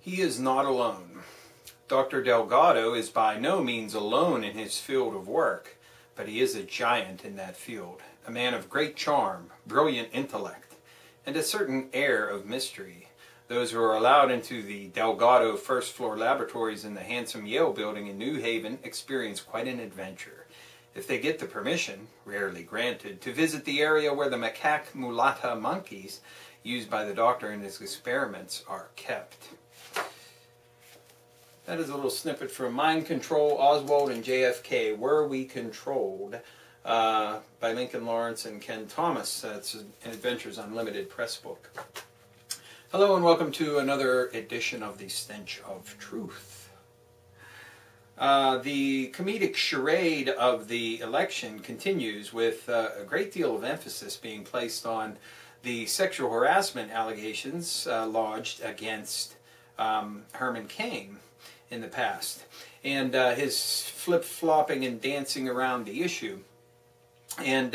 He is not alone. Dr. Delgado is by no means alone in his field of work, but he is a giant in that field, a man of great charm, brilliant intellect, and a certain air of mystery. Those who are allowed into the Delgado first-floor laboratories in the handsome Yale building in New Haven experience quite an adventure. If they get the permission, rarely granted, to visit the area where the macaque mulatta monkeys used by the doctor in his experiments are kept. That is a little snippet from Mind Control, Oswald and JFK, Were We Controlled, by Lincoln Lawrence and Ken Thomas. It's an Adventures Unlimited press book. Hello and welcome to another edition of the Stench of Truth. The comedic charade of the election continues with a great deal of emphasis being placed on the sexual harassment allegations lodged against Herman Cain in the past, and his flip-flopping and dancing around the issue. And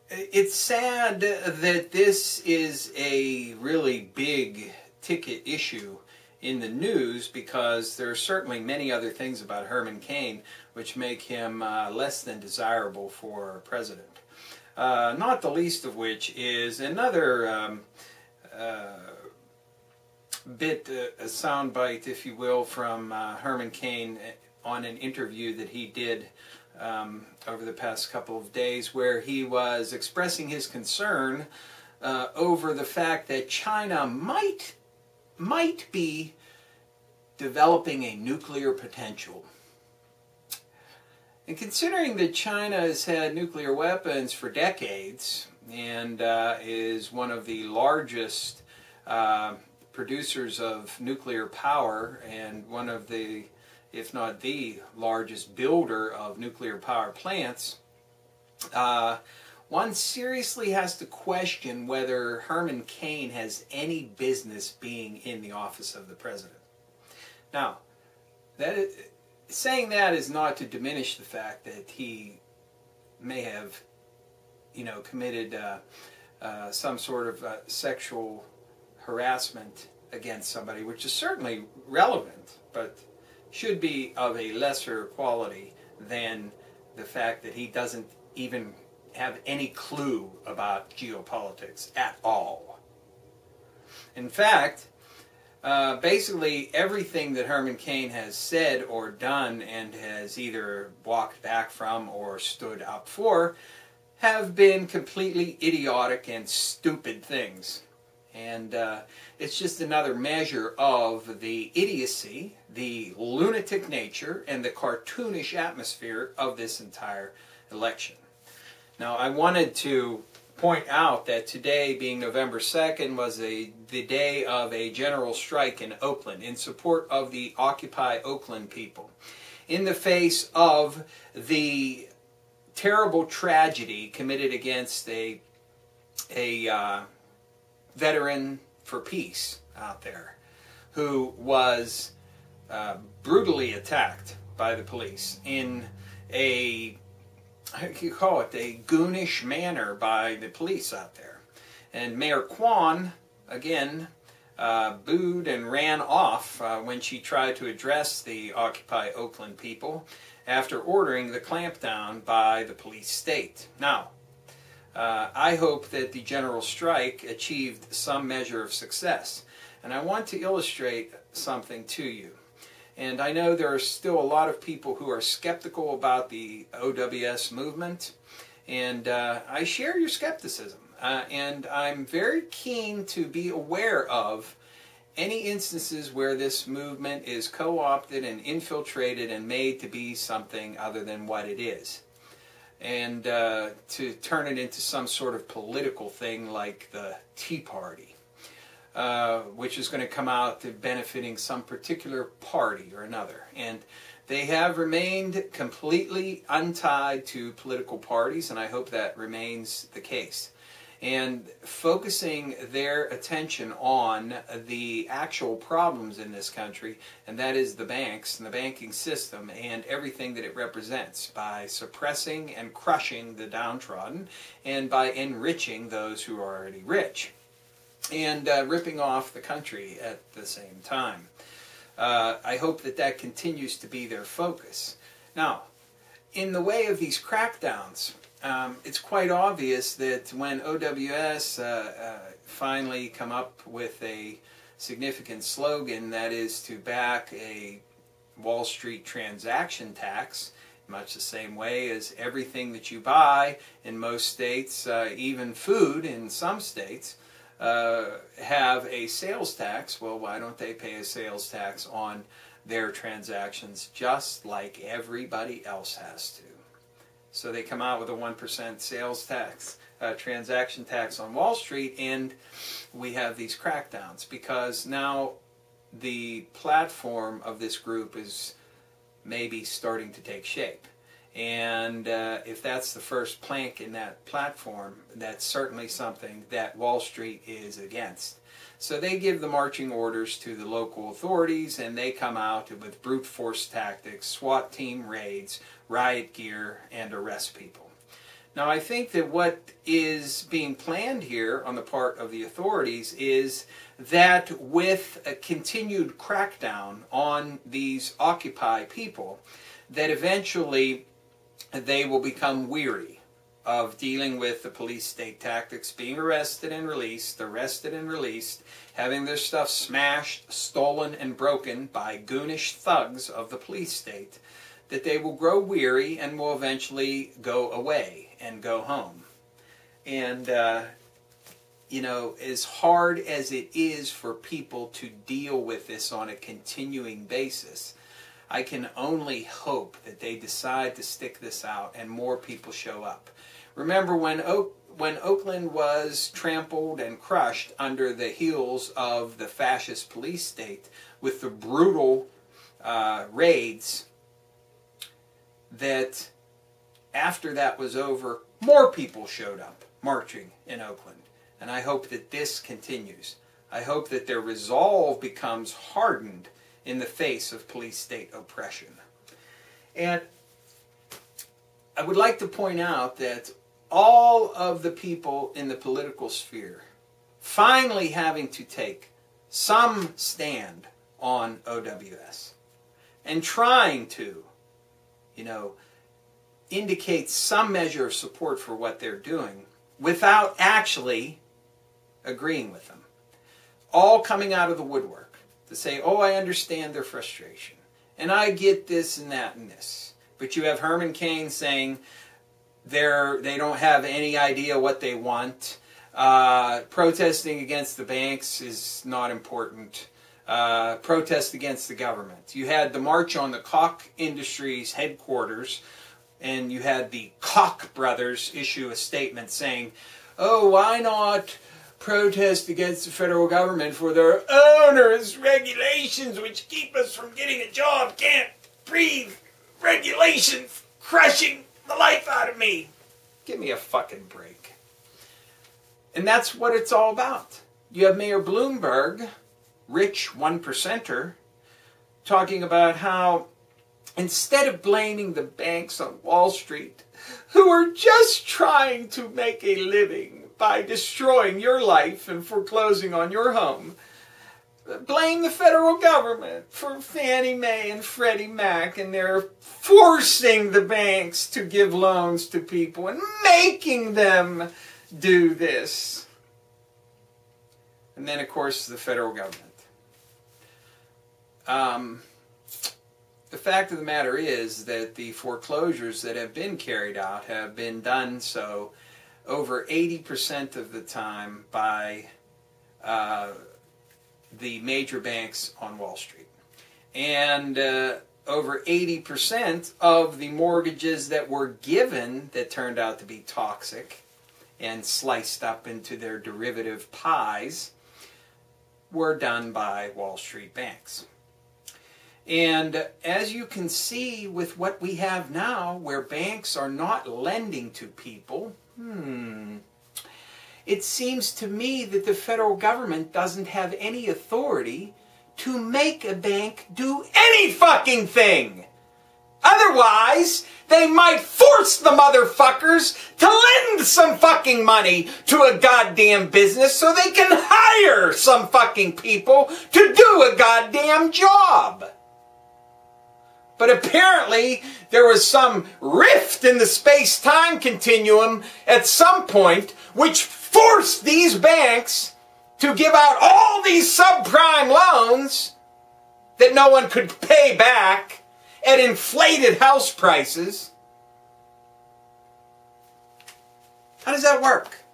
it's sad that this is a really big ticket issue in the news, because there are certainly many other things about Herman Cain which make him less than desirable for president. Not the least of which is another a soundbite, if you will, from Herman Cain on an interview that he did over the past couple of days, where he was expressing his concern over the fact that China might be developing a nuclear potential. And considering that China has had nuclear weapons for decades and is one of the largest producers of nuclear power and one of the, if not the largest builder of nuclear power plants, one seriously has to question whether Herman Cain has any business being in the office of the president. Now, saying that is not to diminish the fact that he may have, committed some sort of sexual harassment against somebody, which is certainly relevant, but should be of a lesser quality than the fact that he doesn't even have any clue about geopolitics at all. In fact, basically everything that Herman Cain has said or done and has either walked back from or stood up for have been completely idiotic and stupid things. And it's just another measure of the idiocy, the lunatic nature, and the cartoonish atmosphere of this entire election. Now, I wanted to point out that today, being November 2nd, was the day of a general strike in Oakland in support of the Occupy Oakland people, in the face of the terrible tragedy committed against a veteran for peace out there who was brutally attacked by the police in a, how do you call it, a goonish manner by the police out there. And Mayor Kwan, again, booed and ran off when she tried to address the Occupy Oakland people after ordering the clampdown by the police state. Now, I hope that the general strike achieved some measure of success. And I want to illustrate something to you. And I know there are still a lot of people who are skeptical about the OWS movement. And I share your skepticism. And I'm very keen to be aware of any instances where this movement is co-opted and infiltrated and made to be something other than what it is, and to turn it into some sort of political thing like the Tea Party, which is going to come out to benefiting some particular party or another. And they have remained completely untied to political parties, and I hope that remains the case. And focusing their attention on the actual problems in this country, and that is the banks and the banking system and everything that it represents, by suppressing and crushing the downtrodden and by enriching those who are already rich. and ripping off the country at the same time. I hope that that continues to be their focus. Now, in the way of these crackdowns, it's quite obvious that when OWS finally come up with a significant slogan, that is to back a Wall Street transaction tax, much the same way as everything that you buy in most states, even food in some states, have a sales tax. Well, why don't they pay a sales tax on their transactions just like everybody else has to? So they come out with a 1% sales tax, transaction tax on Wall Street, and we have these crackdowns because now the platform of this group is maybe starting to take shape. And if that's the first plank in that platform, that's certainly something that Wall Street is against. So they give the marching orders to the local authorities, and they come out with brute force tactics, SWAT team raids, riot gear, and arrest people. Now, I think that what is being planned here on the part of the authorities is that with a continued crackdown on these Occupy people, that eventually they will become weary of dealing with the police state tactics, being arrested and released, having their stuff smashed, stolen, and broken by goonish thugs of the police state, that they will grow weary and will eventually go away and go home. And, you know, as hard as it is for people to deal with this on a continuing basis, I can only hope that they decide to stick this out and more people show up. Remember when Oakland was trampled and crushed under the heels of the fascist police state with the brutal raids, that after that was over, more people showed up marching in Oakland. And I hope that this continues. I hope that their resolve becomes hardened in the face of police state oppression. And I would like to point out that all of the people in the political sphere finally having to take some stand on OWS and trying to, you know, indicate some measure of support for what they're doing without actually agreeing with them. All coming out of the woodwork to say, oh, I understand their frustration, and I get this and that and this. But you have Herman Cain saying they don't have any idea what they want. Protesting against the banks is not important. Protest against the government. You had the march on the Koch Industries headquarters, and you had the Koch brothers issue a statement saying, oh, why not protest against the federal government for their onerous regulations which keep us from getting a job, can't breathe, regulations crushing the life out of me. Give me a fucking break. And that's what it's all about. You have Mayor Bloomberg, rich one-percenter, talking about how instead of blaming the banks on Wall Street, who are just trying to make a living by destroying your life and foreclosing on your home, blame the federal government for Fannie Mae and Freddie Mac, and they're forcing the banks to give loans to people and making them do this. And then, of course, the federal government. The fact of the matter is that the foreclosures that have been carried out have been done so over 80% of the time by the major banks on Wall Street. And over 80% of the mortgages that were given that turned out to be toxic and sliced up into their derivative pies were done by Wall Street banks. And as you can see with what we have now, where banks are not lending to people, it seems to me that the federal government doesn't have any authority to make a bank do any fucking thing. Otherwise, they might force the motherfuckers to lend some fucking money to a goddamn business so they can hire some fucking people to do a goddamn job. But apparently, there was some rift in the space-time continuum at some point which forced these banks to give out all these subprime loans that no one could pay back at inflated house prices. How does that work?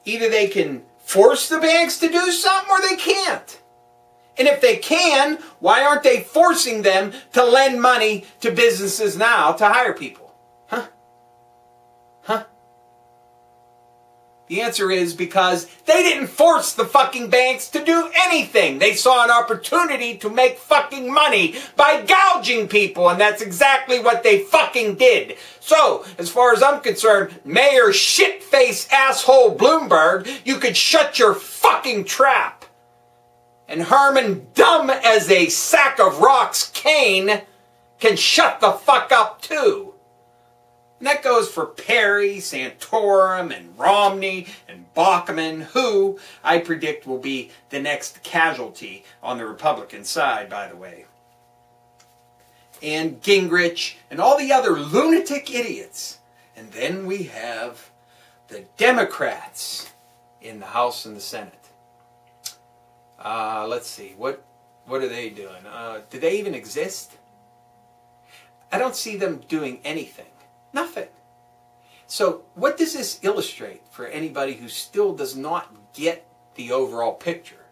Either they can force the banks to do something or they can't. And if they can, why aren't they forcing them to lend money to businesses now to hire people? Huh? Huh? The answer is because they didn't force the fucking banks to do anything. They saw an opportunity to make fucking money by gouging people, and that's exactly what they fucking did. So, as far as I'm concerned, Mayor shitface asshole Bloomberg, you could shut your fucking trap. And Herman, dumb as a sack of rocks, Cain, can shut the fuck up too. And that goes for Perry, Santorum, and Romney, and Bachman, who I predict will be the next casualty on the Republican side, by the way. And Gingrich, and all the other lunatic idiots. And then we have the Democrats in the House and the Senate. Let's see, what are they doing? Do they even exist? I don't see them doing anything. Nothing. So what does this illustrate for anybody who still does not get the overall picture?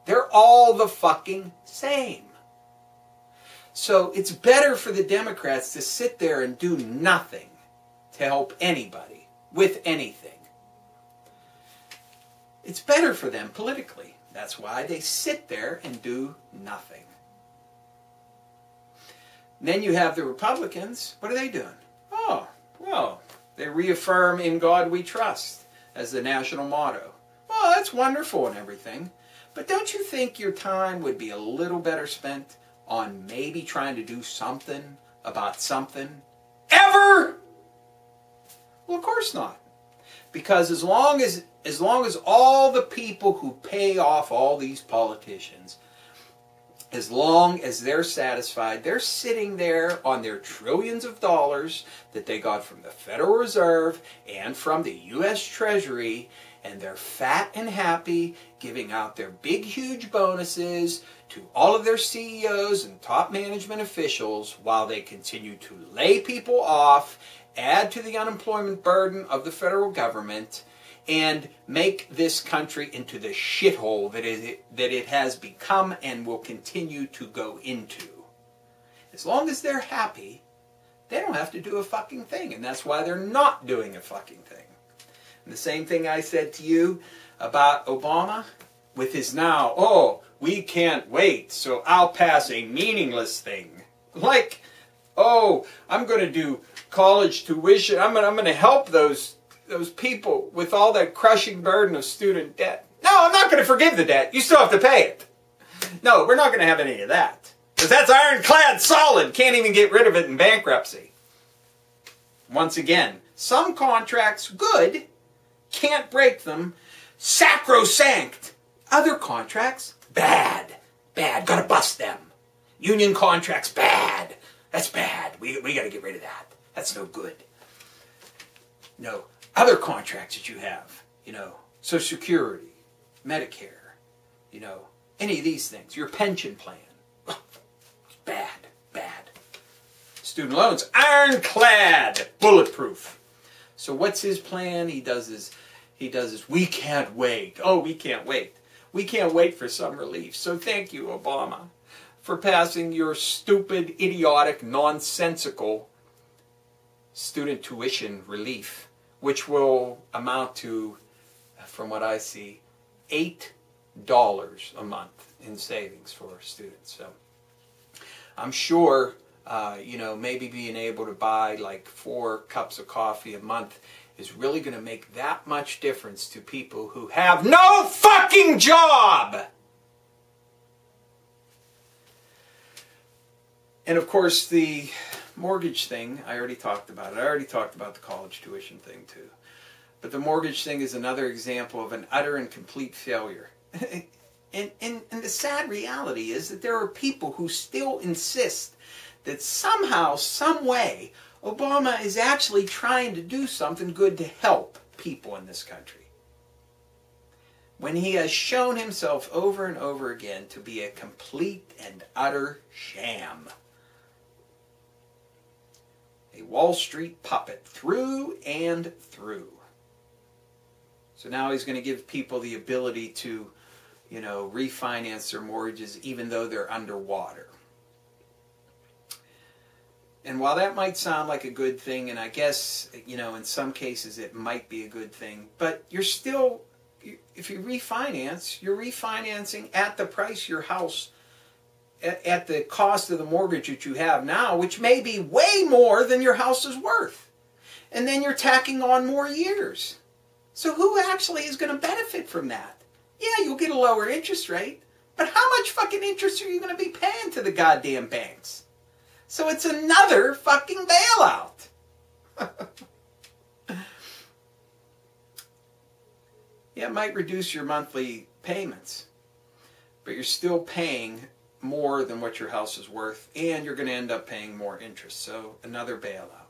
They're all the fucking same. So it's better for the Democrats to sit there and do nothing to help anybody with anything. It's better for them politically. That's why they sit there and do nothing. And then you have the Republicans. What are they doing? Oh, well, they reaffirm "In God We Trust" as the national motto. Well, that's wonderful and everything. But don't you think your time would be a little better spent on maybe trying to do something about something? Ever? Well, of course not. Because as long as all the people who pay off all these politicians, as long as they're satisfied, they're sitting there on their trillions of dollars that they got from the Federal Reserve and from the U.S. Treasury, and they're fat and happy, giving out their big, huge bonuses to all of their CEOs and top management officials while they continue to lay people off, add to the unemployment burden of the federal government, and make this country into the shithole that it has become and will continue to go into. As long as they're happy, they don't have to do a fucking thing, and that's why they're not doing a fucking thing. And the same thing I said to you about Obama with his now, oh, we can't wait, so I'll pass a meaningless thing. Like, oh, I'm going to do college tuition. I'm going to help those people with all that crushing burden of student debt. No, I'm not going to forgive the debt. You still have to pay it. No, we're not going to have any of that. Because that's ironclad solid. Can't even get rid of it in bankruptcy. Once again, some contracts, good. Can't break them. Sacrosanct. Other contracts, bad. Bad. Gotta bust them. Union contracts, bad. That's bad. We gotta get rid of that. That's no good. No. Other contracts that you have, Social Security, Medicare, any of these things, your pension plan, bad. Student loans, ironclad, bulletproof. So what's his plan? He does his, we can't wait. Oh, we can't wait. We can't wait for some relief. So thank you, Obama, for passing your stupid, idiotic, nonsensical student tuition relief, which will amount to, from what I see, $8 a month in savings for students. So I'm sure, maybe being able to buy like 4 cups of coffee a month is really going to make that much difference to people who have no fucking job. And of course, the mortgage thing, I already talked about it. I already talked about the college tuition thing too. But the mortgage thing is another example of an utter and complete failure. And the sad reality is that there are people who still insist that somehow, some way, Obama is actually trying to do something good to help people in this country, when he has shown himself over and over again to be a complete and utter sham. A Wall Street puppet through and through. So now he's going to give people the ability to, you know, refinance their mortgages even though they're underwater. And while that might sound like a good thing, and I guess, you know, in some cases it might be a good thing, but you're still, if you refinance, you're refinancing at the price your house, at the cost of the mortgage that you have now, which may be way more than your house is worth. And then you're tacking on more years. So who actually is going to benefit from that? Yeah, you'll get a lower interest rate, but how much fucking interest are you going to be paying to the goddamn banks? So it's another fucking bailout. Yeah, it might reduce your monthly payments, but you're still paying more than what your house is worth, and you're going to end up paying more interest. So another bailout.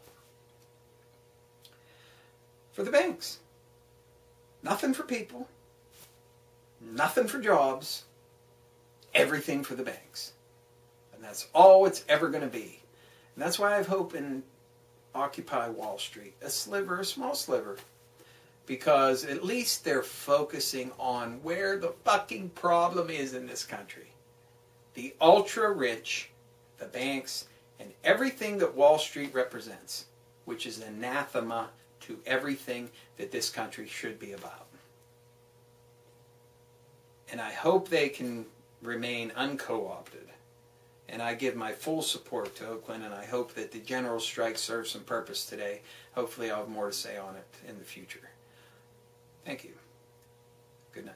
For the banks. Nothing for people. Nothing for jobs. Everything for the banks. And that's all it's ever going to be. And that's why I have hope in Occupy Wall Street. A sliver, a small sliver. Because at least they're focusing on where the fucking problem is in this country. The ultra-rich, the banks, and everything that Wall Street represents, which is anathema to everything that this country should be about. And I hope they can remain unco-opted. And I give my full support to Oakland, and I hope that the general strike serves some purpose today. Hopefully I'll have more to say on it in the future. Thank you. Good night.